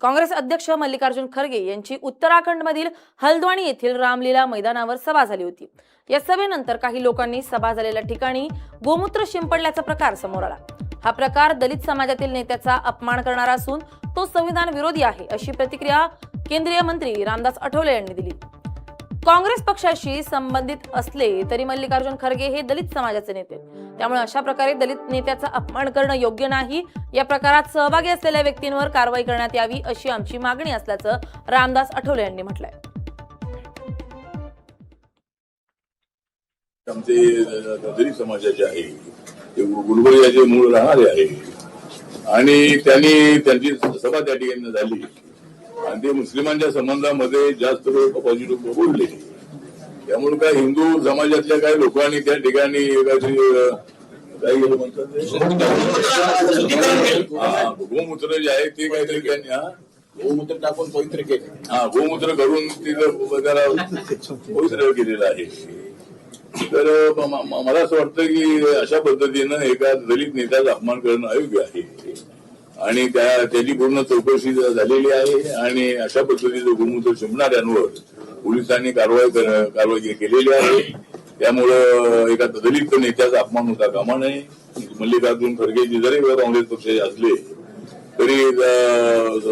काँग्रेस अध्यक्ष मल्लिकार्जुन खरगे यांची उत्तराखंडमधील हल्द्वानी येथील रामलीला मैदानावर सभा झाली होती। या सभेनंतर काही लोकांनी सभा झालेल्या ठिकाणी गोमूत्र शिंपडल्याचा प्रकार समोर आला। हा प्रकार दलित समाजातील नेत्याचा अपमान करणारा असून तो संविधान विरोधी आहे, अशी प्रतिक्रिया केंद्रीय मंत्री रामदास आठवले यांनी दिली। काँग्रेस पक्षाशी संबंधित असले तरी मल्लिकार्जुन खरगे हे दलित समाजाचे नेते, त्यामुळे अशा प्रकारे दलित नेत्याचा अपमान करणं योग्य नाही। या प्रकारात सहभागी असलेल्या व्यक्तींवर कारवाई करण्यात यावी अशी आमची मागणी असल्याचं रामदास आठवले यांनी म्हटलंय। आमचे दलित समाजाचे आहे, ते गुलबर्ग्याचे मूळ राहणारे आहे आणि त्यांची सभा त्या ठिकाणी झाली आणि ते मुस्लिमांच्या संबंधामध्ये जास्त पॉझिटिव्ह बोलले। त्यामुळे काय हिंदू समाजातल्या काही लोकांनी त्या ठिकाणी काही म्हणतात गोमूत्र जे आहे ते काहीतरी गोमूत्र टाकून पवित्र केले, गोमूत्र करून तिथं त्याला पवित्र केलेलं आहे। तर मला असं वाटतं की अशा पद्धतीनं एका दलित नेत्याचा अपमान करणं अयोग्य आहे आणि त्याची पूर्ण चौकशी झालेली आहे आणि अशा पद्धतीचं गोमूत्र शिंपणाऱ्यांवर पोलिसांनी कारवाई केलेली आहे। त्यामुळं एका दलित नेत्याचा अपमान होता कामा नये। मल्लिकार्जुन खरगेजी जरी काँग्रेस पक्षाचे असले तरी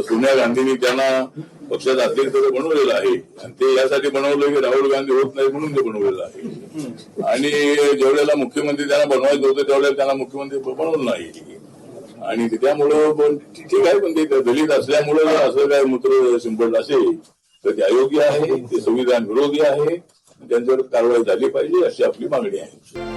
सोनिया गांधींनी त्यांना पक्षात अध्यक्ष बनवलेलं आहे आणि ते यासाठी बनवलं की राहुल गांधी होत नाही म्हणून ते बनवलेलं आहे आणि जेवढ्याला मुख्यमंत्री त्यांना बनवायचं होतं त्यावेळेला त्यांना मुख्यमंत्री बनवलं नाही आणि त्यामुळं ठीक आहे, पण ते दलित असल्यामुळं असं काय मूत्र शिंपडलं असेल तर ते अयोग्य आहे, ते संविधान विरोधी आहे, त्यांच्यावर कारवाई झाली पाहिजे अशी आपली मागणी आहे।